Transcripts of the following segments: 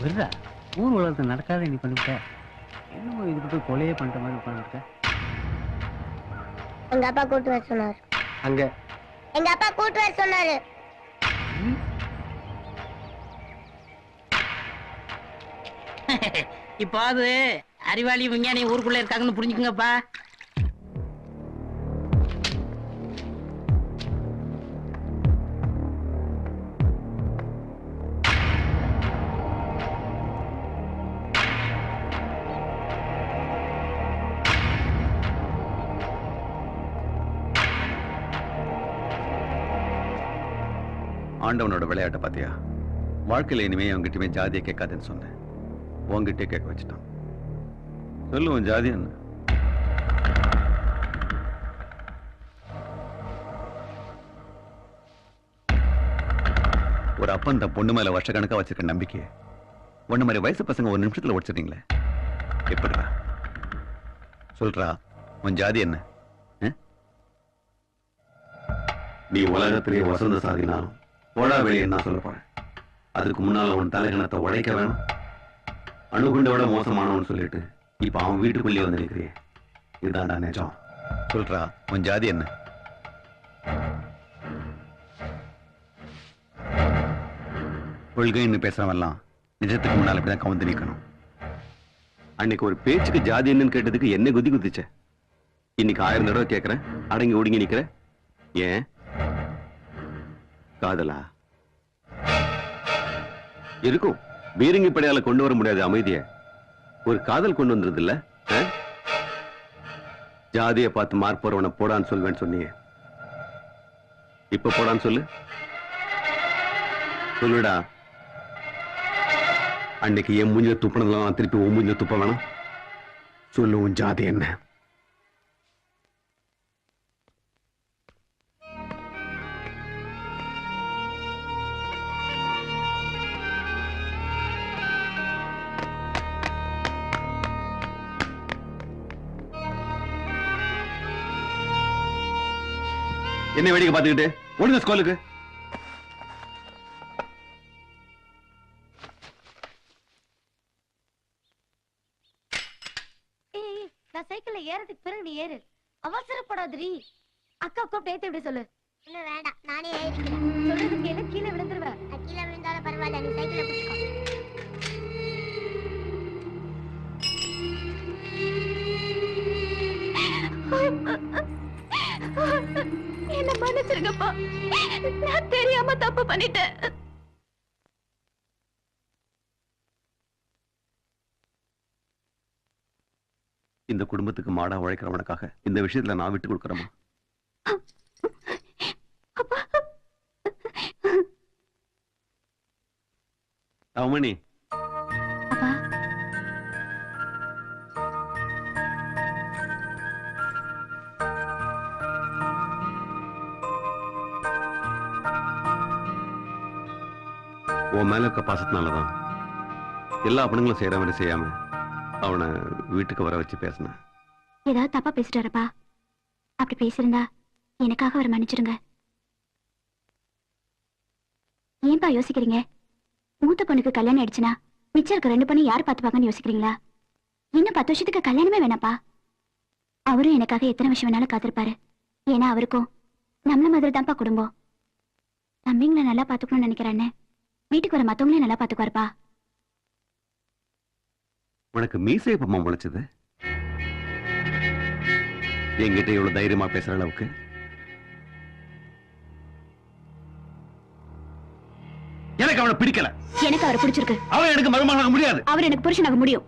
விடுறா, ஊர் உலகத்தில் நடக்காத நீ பண்ணிவிட்ட. என்னமோ இதுக்கு போய் கொலையே பண்ற மாதிரி உட்காந்துருக்க. எங்க அப்பா கூட்டு வர சொன்னாரு. அங்க எங்க அப்பா கூட்டு வர சொன்னாரு. இப்போ அது அறிவாளி விஞ்ஞானி ஊருக்குள்ள இருக்காங்கன்னு புரிஞ்சுக்குங்கப்பா. ஆண்டவனோட விளையாட்டை பாத்தியா? வாழ்க்கையில இனிமே அவங்ககிட்டயுமே ஜாதியை கேட்காதுன்னு சொன்னேன், உங்ககிட்டே கேட்க வச்சுட்டான். சொல்லுவோம் ஜாதி என்ன? ஒரு அப்பன் தன் பொண்ணு மேல வருஷக்கணக்கா வச்சிருக்க நம்பிக்கையை ஒண்ணு மாதிரி வயசு பசங்க ஒரு நிமிஷத்துல உடைச்சிட்டீங்களே, எப்படிடா? சொல்றா, உன் ஜாதி என்ன? நீ உலகத்திலேயே வசந்த சாதினாலும் போடா வெளியே என்ன சொல்ல போறேன். அதுக்கு முன்னால உன் தலைகணத்தை உடைக்க வேணும். அணுகுண்டை விட மோசமானவன் சொல்லிட்டு இப்ப அவன் வீட்டுக்குள்ளேயே வந்து நிற்கிறிய, இதுதான்டா நிஜம். சொல்றா, உன் ஜாதி என்ன? கொள்கைன்னு பேசுறவெல்லாம் நிஜத்துக்கு முன்னால இப்படிதான் கவுந்து நிக்கணும். அன்னைக்கு ஒரு பேச்சுக்கு ஜாதி என்னன்னு கேட்டதுக்கு என்ன குதி குதிச்ச. இன்னைக்கு 1000 தடவை கேட்கிறேன், அடங்கி ஒடுங்கி நிக்கிற. ஏன்? காதலா? இருக்கும், பீரங்கி படையால கொண்டு வர முடியாது அமைதிய. ஒரு காதல் கொண்டு வந்துருது இல்ல? ஜாதியை பார்த்து மார்க் போறவனை போடான்னு சொல்வேன்னு சொன்னீங்க, இப்ப போடான்னு சொல்லு. சொல்லுடா. அன்னைக்கு என் மூஞ்சில துப்பினதெல்லாம் திருப்பி உன் மூஞ்சில துப்ப வேணாம். சொல்லு, உன் ஜாதி என்ன? என்ன வேடிக்கை பார்த்துக்கிட்டு ஒழுங்க ஸ்கூலுக்கு. நான் சைக்கிள்ல ஏறதுக்கு பிறகு நீ ஏறு. அவசரப்படாதீ. அக்கா கூப்பிட்டு ஏத்தி எப்படி சொல்லு. இன்னும் வேண்டாம், நானே ஏறிக்கிறேன். சொல்றதுக்கு என்ன, கீழே விழுந்துருவேன். கீழே விழுந்தாலும் பரவாயில்ல, நீ சைக்கிளை பிடிச்சுக்கோ. என்ன மன்னிச்சிருங்கப்பா, நான் தெரியாம தப்பு பண்ணிட்டேன். இந்த குடும்பத்துக்கு மாடா உழைக்கிறவனுக்காக இந்த விஷயத்துல நான் விட்டு கொடுக்கறேமா? அவமணி, உன் மேல இருக்க பாசத்தினாலதான் எல்லா பொண்ணுங்களும் செய்யற மாதிரி செய்யாம அவனை வீட்டுக்கு வர வச்சு பேசினேன். ஏதாவது தப்பா பேசிட்டாரப்பா? அப்படி பேசியிருந்தா எனக்காக அவர் மன்னிச்சிருங்க. ஏன்பா யோசிக்கிறீங்க? மூத்த பொண்ணுக்கு கல்யாணம் ஆயிடுச்சுன்னா மிச்சம் இருக்க 2 பொண்ணு யார் பார்த்துப்பாங்கன்னு யோசிக்கிறீங்களா? இன்னும் 10 வருஷத்துக்கு கல்யாணமே வேணாப்பா. அவரும் எனக்காக எத்தனை விஷயம் வேணாலும் காத்திருப்பாரு. ஏன்னா அவருக்கும் நம்மள மாதிரி தான்ப்பா குடும்பம். தம்பிங்களை நல்லா பாத்துக்கணும்னு நினைக்கிறேன்னு வீட்டுக்கு வர மத்தவங்களே நல்லா பாத்துக்குவாருப்பா. உனக்கு மீசை எப்பமா முளைச்சது? என்கிட்ட இவ்வளவு தைரியமா பேசுற அளவுக்கு? எனக்கு அவனை பிடிக்கல. எனக்கு அவரை பிடிச்சிருக்கு. அவன் எனக்கு மருமகனாக முடியாது. அவர் எனக்கு புருஷனாக முடியும்.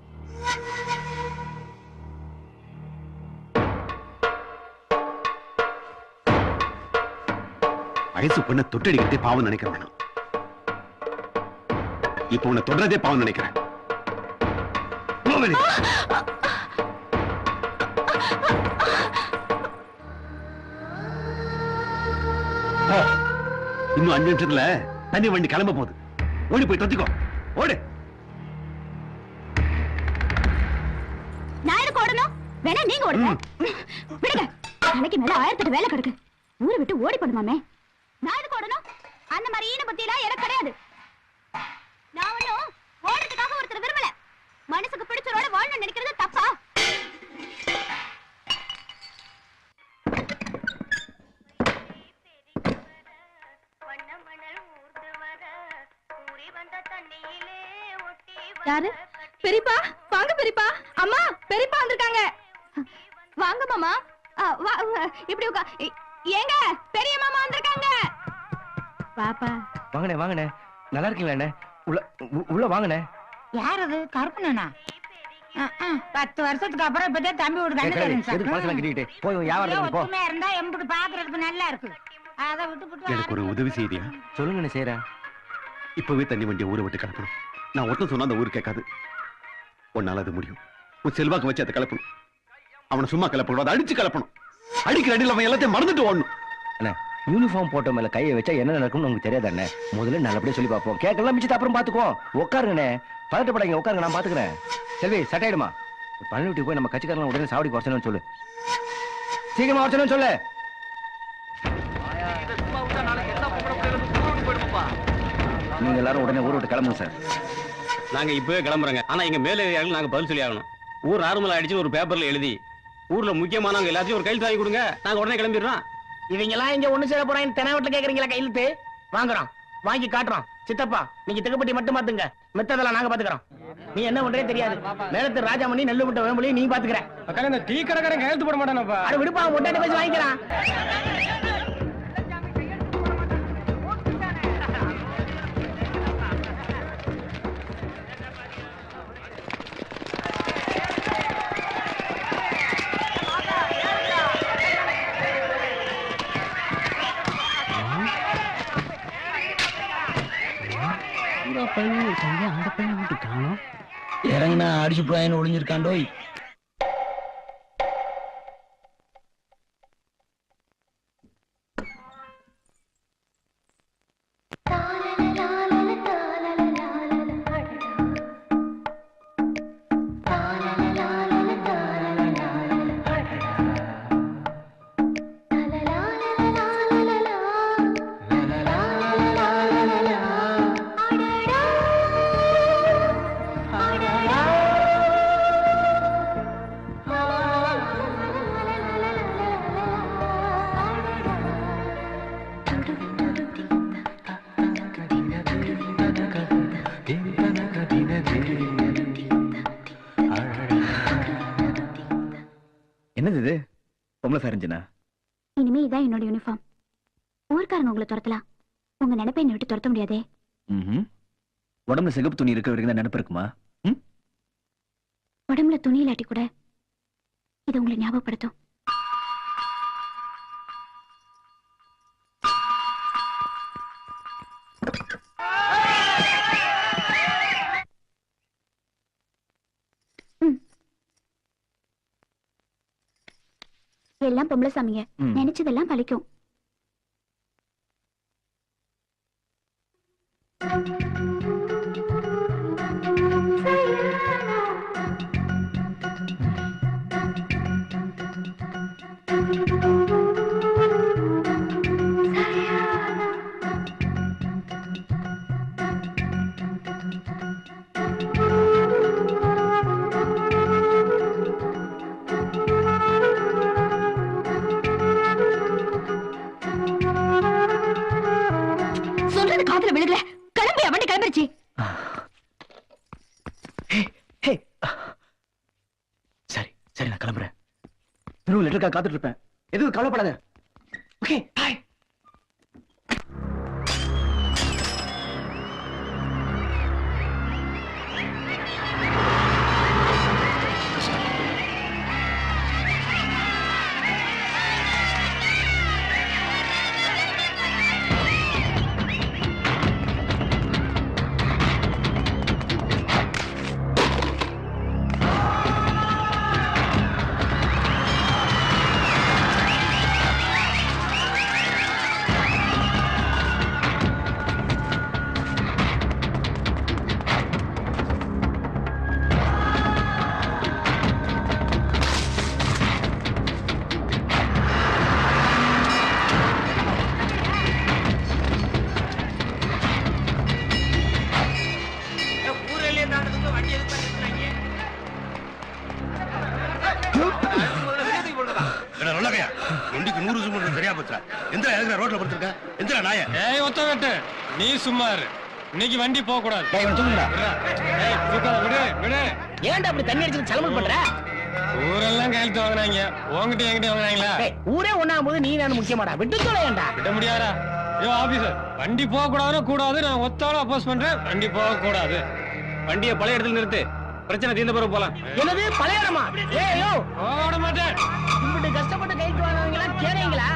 வயசு பொண்ணை தொட்டடிக்கிட்டே பாவம் நினைக்கிறேன். இப்ப உன்னை தொடரதே பாவம் நினைக்கிறேன். இன்னும் 5 நிமிஷத்துல தண்ணி வண்டி கிளம்ப போகுது. ஓடி போய் தொத்திக்கோ, ஓடு. நான் எதுக்கு ஓடணும்? வேணா நீங்க ஓடுங்க. விடுங்க, தலைக்கு மேல 1008 வேலை கிடக்கு. ஊரை விட்டு ஓடி போடுமாமே. நான் எதுக்கு ஓடணும்? அந்த மாதிரி ஈன பத்தியெல்லாம் எனக்கு கிடையாது. நான் ஒண்ணும் ஓடுறதுக்காக வாழணும்னு நினைக்கிறது தப்பா? யாரு? பெரியப்பா வாங்க பெரியப்பா. அம்மா பெரியப்பா வந்திருக்காங்க. வாங்க மாமா. இப்படி ஏங்க பெரிய மாமா வந்திருக்காங்க. பாப்பா வாங்கண்ணே வாங்கண்ணே. நல்லா இருக்கீங்களா? உள்ள வாங்கண்ணே. யார் அது? கருப்பனா? 10 வருஷத்துக்கு அப்புறம் இப்பதான் தம்பி வீடு கட்டிட்டு போய் வியாபாரம் போ. இருந்தா எம்பிட்டு பாக்குறதுக்கு நல்லா இருக்கு. அதை விட்டு எனக்கு ஒரு உதவி செய்தியா? சொல்லுங்கண்ணே செய்யறேன். இப்பவே தண்ணி வண்டியை ஊரை விட்டு கிளப்பணும். நான் ஒருத்தன் சொன்னா அந்த ஊரு கேட்காது. உன்னால அது முடியும். உன் செல்வாக்கு வச்சு அதை கிளப்பணும். அவனை சும்மா கிளப்பணும், அதை அடிச்சு கிளப்பணும். அடிக்கிற அடியில் அவன் எல்லாத்தையும் மறந்துட்டு ஓடணும். அண்ணே யூனிஃபார்ம் போட்ட மேல கையை வச்சா என்ன நடக்கும்னு உங்களுக்கு தெரியாது அண்ணே. முதல்ல நல்லபடியா சொல்லி பார்ப்போம். கேட்கலாம் மிச்சத்தை அப்புறம் பாத்துக்குவோம். உட்காருங்கண்ணே, பதட்டப்படாங்க, உட்காருங்க, நான் பாத்துக்கிறேன். செல்வி சட்டையிடுமா. பழனி வீட்டுக்கு போய் நம்ம கட்சிக்காரங்க உடனே சாவடி குறைச்சணும்னு சொல்லு. சீக்கிரமா வரச்சணும்னு சொல்லு. நீங்க எல்லாரும் உடனே ஊரை விட்டு கிளம்புங்க சார். நாங்க இப்பவே கிளம்புறோங்க. ஆனா எங்க மேலதிகாரிகள் நாங்க பதில் சொல்லி ஆகணும். ஊர் நார்மலா அடிச்சு ஒரு பேப்பர்ல எழுதி ஊர்ல முக்கியமானவங்க எல்லாத்தையும் ஒரு கையெழுத்து வாங்கி கொடுங்க. நாங்க உடனே கிளம்பிடுறோம். இவங்க எல்லாம் இங்க ஒண்ணு சேர போறாங்க. தெனாவட்டில் கேக்குறீங்களா? கையெழுத்து வாங்குறோம், வாங்கி காட்டுறோம். சித்தப்பா நீங்க திகப்பட்டி மட்டும் பாத்துங்க, மெத்ததெல்லாம் நாங்க பாத்துக்கிறோம். நீ என்ன பண்றே தெரியாது. மேலத்து ராஜாமணி நெல்லு முட்டை வேம்பலி நீ பாத்துக்கிற. இந்த டீ கடைக்காரன் கையெழுத்து போட மாட்டானப்பா. அது விடுப்பா, முட்டாட்டி பேசி வாங்கிக்கிறான். அந்த பையன் மட்டும் காணோம். இறங்கினா அடிச்சு போயின்னு ஒளிஞ்சிருக்காண்டோய். என்னது இது? பொம்பளை சாரிஞ்சினா? இனிமே இதான் என்னோட யூனிஃபார்ம். ஊர்க்காரங்க உங்களை துரத்தலாம், உங்க நினைப்பை என்னை விட்டு துரத்த முடியாதே. உடம்புல சிகப்பு துணி இருக்கிற வரைக்கும் தான் நினைப்பு இருக்குமா? உடம்புல துணி இல்லாட்டி கூட இது உங்களை ஞாபகப்படுத்தும். எல்லாம் பொம்பளை சாமிங்க, நினைச்சதெல்லாம் பழிக்கும். சொல்றது காதுல விழுகல. கிளம்பி அவன் கிளம்பிருச்சு. சரி சரி, நான் கிளம்புறேன். இன்னும் லெட்டருக்கா காத்துட்டு இருப்பேன். எதுவும் கவலைப்படாத. Okay bye. நல்லவையா வண்டிக்கு 100 சும்மா சரியா போச்சா எந்த எதுக்கு ரோட்ல படுத்துருக்க எந்த நாய ஏய் ஒத்த வெட்டு நீ சும்மா இரு இன்னைக்கு வண்டி போக கூடாது ஏன்டா அப்படி தண்ணி அடிச்சு சலமல் பண்ற ஊரெல்லாம் கையெழுத்து வாங்கினாங்க உங்ககிட்ட என்கிட்ட வாங்கினாங்களா ஊரே ஒண்ணாகும் போது நீ நானும் முக்கியமாடா விட்டு தொலையண்டா விட முடியாதா ஐயோ ஆபீசர் வண்டி போக கூடாதுன்னா கூடாது நான் ஒத்தால அப்போஸ் பண்றேன் வண்டி போக கூடாது வண்டியை பழைய இடத்துல நிறுத்து பிரச்சனை தீர்ந்த பிறகு போலாம் என்னது பழையடமா ஏயோ ஓட மாட்டேன் இப்படி கஷ்டப்பட்டு கைக்கு வாங்குவீங்க எல்லாம் கேறீங்களா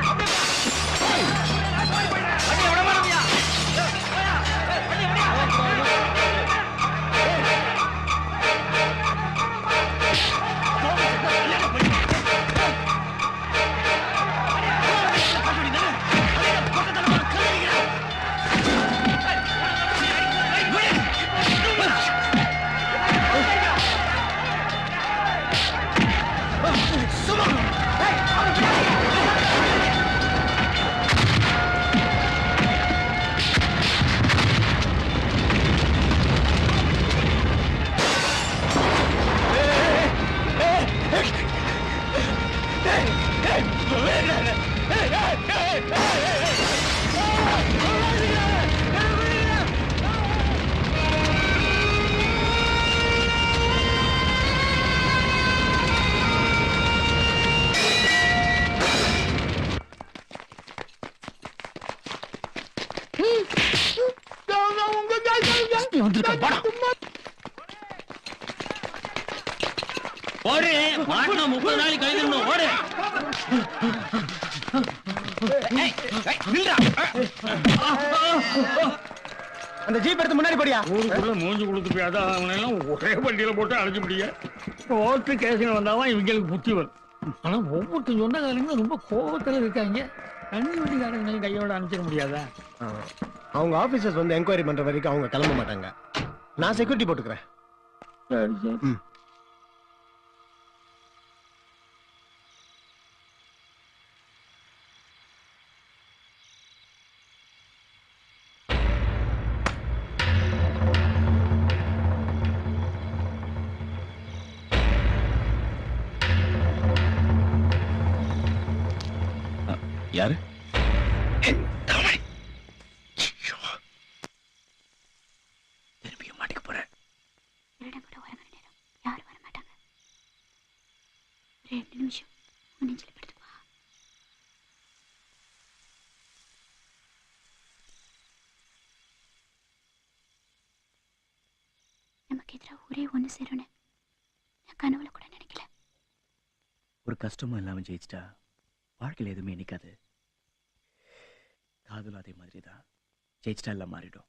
ஓடு மாட்டினா 30 நாளைக்கு கைதிடணும் ஓடு அந்த ஜீப் எடுத்து முன்னாடி போடியா ஊருக்குள்ள மூஞ்சி கொடுத்து போய் அதான் அவனை எல்லாம் ஒரே வண்டியில போட்டு அழைச்சு முடிய கோர்ட்டு கேஸுன்னு வந்தாதான் இவங்களுக்கு புத்தி வரும் ஆனா ஒவ்வொருத்தர் சொந்தக்காரங்க ரொம்ப கோபத்துல இருக்காங்க தண்ணி வண்டிக்காரங்க கையோட அனுப்பிச்சிட முடியாதா அவங்க ஆபீசர்ஸ் வந்து என்கொயரி பண்ற வரைக்கும் அவங்க கிளம்ப மாட்டாங்க நான் செக்யூரிட்டி போட்டுக்கிறேன் சரி சரி யாரு திரும்பியும் மாட்டிக்க போறேன் யாரும் வர மாட்டாங்க 2 நிமிஷம் நெஞ்சில படுத்துப்பா நமக்கு எதிராக ஒரே ஒண்ணு சேரும்னு நான் கனவுல கூட நினைக்கல. ஒரு கஷ்டமும் இல்லாம ஜெயிச்சிட்டா வாழ்க்கையில் எதுவுமே நிக்காது. காதலும் அதே மாதிரி தான், ஜெயிச்சிட்டா எல்லாம் மாறிடும்.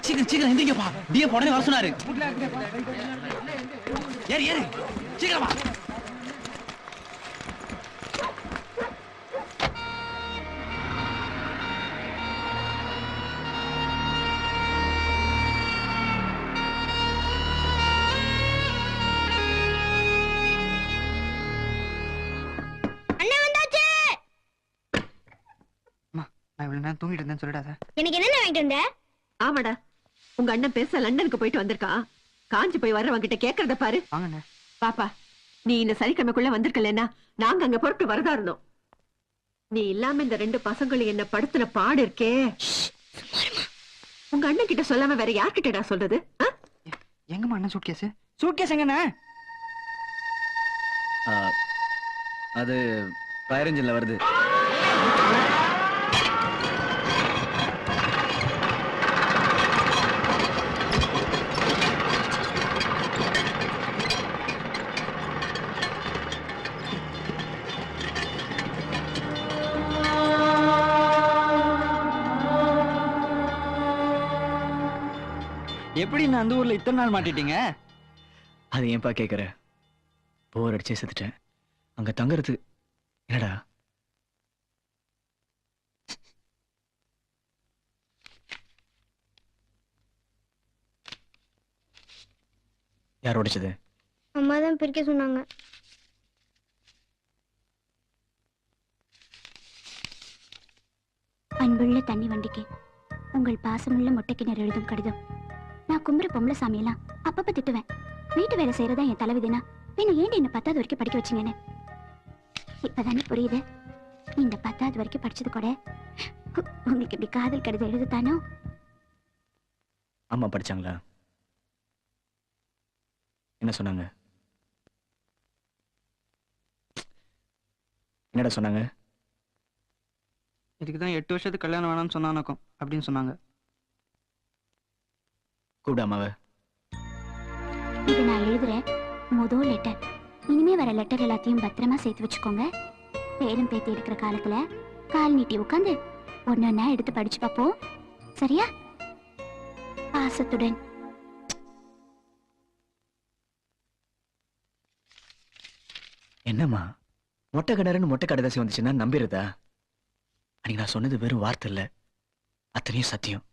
சீக்கிரம் சீக்கிரம் எந்திரிங்கப்பா, டிஎம் உடனே வர சொன்னாரு. ஏறு ஏறு சீக்கிரமா. தூங்கிட்டு இருந்தேன்னு சொல்லிடாத. எனக்கு என்ன வாங்கிட்டு வந்த? ஆமாடா, உங்க அண்ணன் பேச லண்டனுக்கு போயிட்டு வந்திருக்கான். காஞ்சி போய் வரவங்க கிட்ட கேக்குறத பாரு. வாங்கண்ணே. பாப்பா, நீ இந்த சனிக்கிழமைக்குள்ள வந்திருக்கலன்னா நாங்க அங்க பொறுப்பு வரதா இருந்தோம். நீ இல்லாம இந்த 2 பசங்களும் என்ன படுத்துன பாடு இருக்கே. உங்க அண்ணன் கிட்ட சொல்லாம வேற யார்கிட்டடா சொல்றது? எங்கம்மா அண்ணன் சூட்கேஸ்? சூட்கேஸ் எங்கண்ணே? அது ஃபயர் இன்ஜின்ல வருது. எப்படி நான் அந்த ஊர்ல இத்தனை நாள் மாட்டிட்டீங்க? அது ஏன்பா கேக்குற? போர் அடிச்சே செத்துட்டேன். அங்க தங்குறது என்னடா? யார் உடைச்சது? அம்மா தான் பிரிக்க சொன்னாங்க. அன்புள்ள தண்ணி வண்டிக்கு உங்கள் பாசமுள்ள மொட்டைக்கிணறு எழுதும் கடிதம். நான் கும்புற பொம்பளை சாமியெல்லாம் அப்பப்ப திட்டுவேன். வீட்டு வேலை செய்யறதா என் தலைவிதினா பின்ன ஏண்டி என்ன 10வது வரைக்கும் படிக்க வச்சீங்கன்னு இப்பதானே புரியுது. இந்த 10வது வரைக்கும் படிச்சது கூட உங்களுக்கு இப்படி காதல் கடிதம் எழுதுதானோ? அம்மா படிச்சாங்களா? என்ன சொன்னாங்க? என்னடா சொன்னாங்க? இதுக்கு தான் 8 வருஷத்துக்கு கல்யாணம் வேணாம்னு சொன்னானக்கும் அப்படின்னு சொன்னாங்க. கூப்பிடு அம்மாவை. இது நான் எழுதுறேன் முதல் லெட்டர். இனிமே வர லெட்டர் எல்லாத்தையும் பத்திரமா சேர்த்து வச்சுக்கோங்க. பேரும் பேத்தி எடுக்கிற காலத்துல கால் நீட்டி உட்காந்து ஒன்னொன்னா எடுத்து படிச்சு பார்ப்போம். சரியா? பாசத்துடன். என்னம்மா மொட்டை கிணறுன்னு மொட்டை கடைதாசி வந்துச்சுன்னா நம்பிடுறதா? அன்னைக்கு நான் சொன்னது வெறும் வார்த்தை இல்ல, அத்தனையும் சத்தியம்.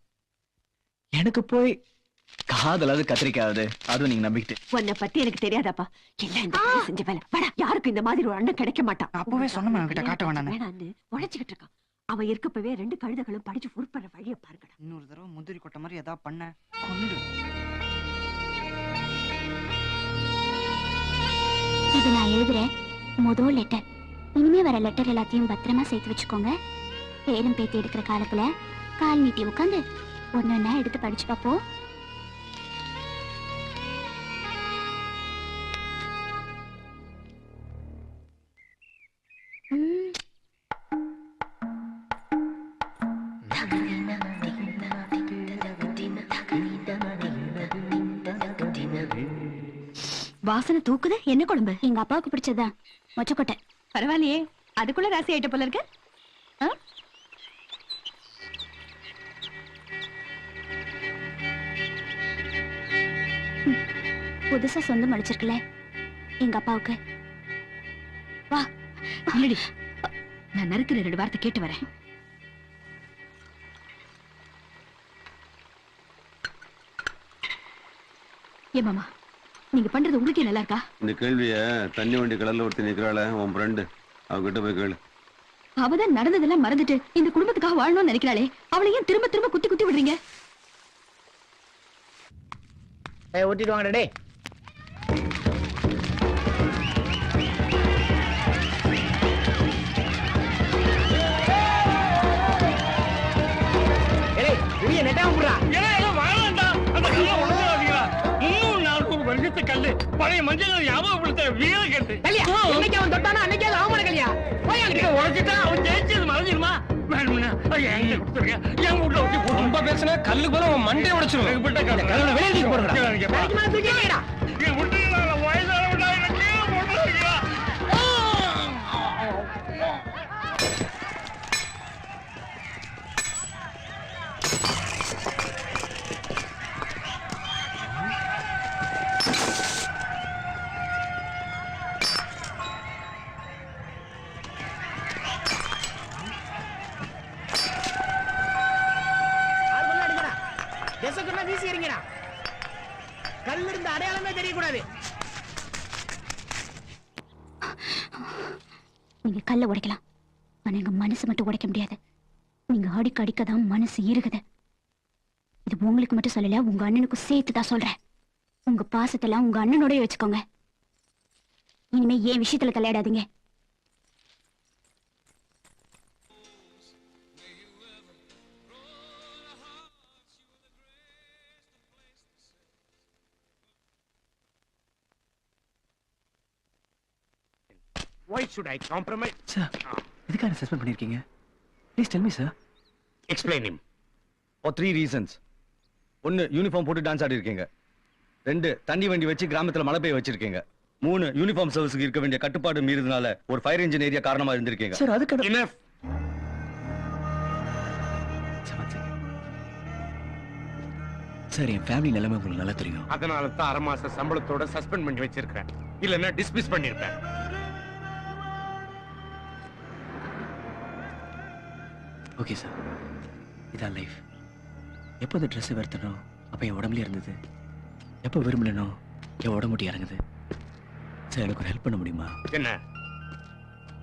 எனக்கு போய் காதலாவது கத்திரிக்காவது அதுவும் நீங்க நம்பிக்கிட்டு. உன்னை பத்தி எனக்கு தெரியாதாப்பா. எல்லாம் இந்த பையன் செஞ்ச வேலை. வாடா, யாருக்கும் இந்த மாதிரி ஒரு அண்ணன் கிடைக்க மாட்டான். அப்பவே சொன்னேன் அவன்கிட்ட காட்ட வேண்டாம். வேணான்னு உழைச்சிக்கிட்டு இருக்கான். அவன் இருக்கப்பவே 2 கழுதைகளும் படிச்சு உருப்பற வழியை பாருங்கடா. இன்னொரு தடவை முந்திரி கொட்டை மாதிரி ஏதாவது பண்ண கொன்னுடு. இது நான் எழுதுறேன் முதல் லெட்டர். இனிமே வர லெட்டர் எல்லாத்தையும் பத்திரமா சேர்த்து வச்சுக்கோங்க. பேரும் பேத்தி எடுக்கிற காலத்துல கால் நீட்டி உட்காந்து ஒன்னொன்னா எடுத்து படிச்சு பார்ப்போம். வாசனை தூக்குது. என்ன குழம்பு? எங்க அப்பாவுக்கு பிடிச்சதா மொச்சக்கொட்டை. பரவாயில்லையே, அதுக்குள்ள ராசி ஆயிட்ட போல இருக்கு. புதுசா சொந்தம் அடிச்சிருக்கல எங்க அப்பாவுக்கு. வா இல்லடி, நான் நறுக்கிற 2 வார்த்தை கேட்டு வரேன். ஏமாமா, நீங்க பண்றது உங்களுக்கே நல்லா இருக்கா? இந்த கேள்விய தண்ணி வண்டி கடல்ல ஒருத்தி நிக்கிறாள உன் ஃப்ரெண்டு, அவகிட்ட போய் கேளு. அவதான் நடந்ததெல்லாம் மறந்துட்டு இந்த குடும்பத்துக்காக வாழணும்னு நினைக்கிறாளே, அவளை ஏன் திரும்ப திரும்ப குத்தி குத்தி விடுறீங்க? ஊட்டிட்டு வாங்கடா டேய். கல்லு பழைய மஞ்சள் ஞாபகப்படுத்த வீர கட்டு. என்னைக்கு அவன் தொட்டானா அன்னைக்கு அது அவமான கல்யா. போய் அங்க உடைச்சிட்டா அவன் ஜெயிச்சது மறந்துடுமா? வேணும்னா என்கிட்ட கொடுத்துருங்க. என் வீட்டுல வச்சு ரொம்ப பேசினா கல்லுக்கு போல அவன் மண்டையை உடைச்சிருவேன். வெளியே போடுறா. என் வீட்டுல வயசான விட்டா எனக்கு போட்டுருக்கா. வீசி எறிங்கடா. கல்லு இருந்த அடையாளமே தெரியக்கூடாது. நீங்க கல்ல உடைக்கலாம், ஆனா எங்க மனசு மட்டும் உடைக்க முடியாது. நீங்க அடிக்க அடிக்கதான் மனசு இருகுது. இது உங்களுக்கு மட்டும் சொல்லல, உங்க அண்ணனுக்கும் சேர்த்து தான் சொல்றேன். உங்க பாசத்தெல்லாம் உங்க அண்ணனோடய வச்சுக்கோங்க. இனிமே ஏன் விஷயத்துல தலையிடாதீங்க. Why should I compromise? Sir, எதுக்காக சஸ்பெண்ட் பண்ணிருக்கீங்க? Please tell me, sir. Explain him. For 3 reasons. 1, uniform போட்டு டான்ஸ் ஆடி இருக்கீங்க. 2, தண்ணி வண்டி வச்சு கிராமத்துல மழை பெய்ய வச்சிருக்கீங்க. 3, யூனிஃபார்ம் சர்வீஸ்க்கு இருக்க வேண்டிய கட்டுப்பாடு மீறினால ஒரு ஃபயர் இன்ஜின் ஏரியா காரணமா இருந்திருக்கீங்க. சார் அதுக்கு Enough. சார் என் ஃபேமிலி நிலைமை உங்களுக்கு நல்லா தெரியும். அதனால தான் 1/2 மாச சம்பளத்தோட சஸ்பெண்ட் பண்ணி வச்சிருக்கேன். இல்லன்னா டிஸ்மிஸ் பண்ணிருப்பேன். ஓகே சார், இதான் லைஃப். எப்போ இந்த ட்ரெஸ்ஸை வெறுத்தனோ அப்போ என் உடம்புல இருந்தது. எப்போ விரும்பலனோ என் உடம்பு இறங்குது சார். எனக்கு ஒரு ஹெல்ப் பண்ண முடியுமா? என்ன?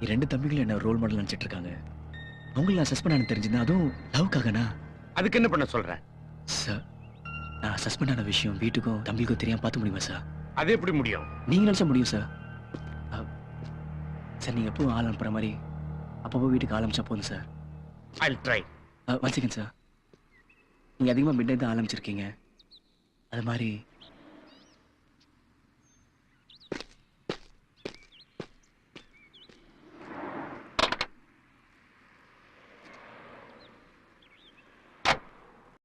என் 2 தம்பிகளும் என்ன ரோல் மாடல் நினைச்சிட்டு இருக்காங்க. அவங்கள நான் சஸ்பெண்ட் ஆன தெரிஞ்சுன்னா அதுவும் லவ்க்காகனா? அதுக்கு என்ன பண்ண சொல்ற? சார், நான் சஸ்பெண்ட் ஆன விஷயம் வீட்டுக்கும் தம்பிக்கும் தெரியாம பார்த்து முடியுமா சார்? அது எப்படி முடியும்? நீங்க நினைச்சா முடியும் சார். சார், நீங்க எப்பவும் ஆள் அனுப்புற மாதிரி அப்பப்போ வீட்டுக்கு ஆள் அனுப்பிச்சா போதும் sir. I'll try. One second sir. நீங்க அதிகமா மிட் நைட் தான் ஆரம்பிச்சிருக்கீங்க. அது மாதிரி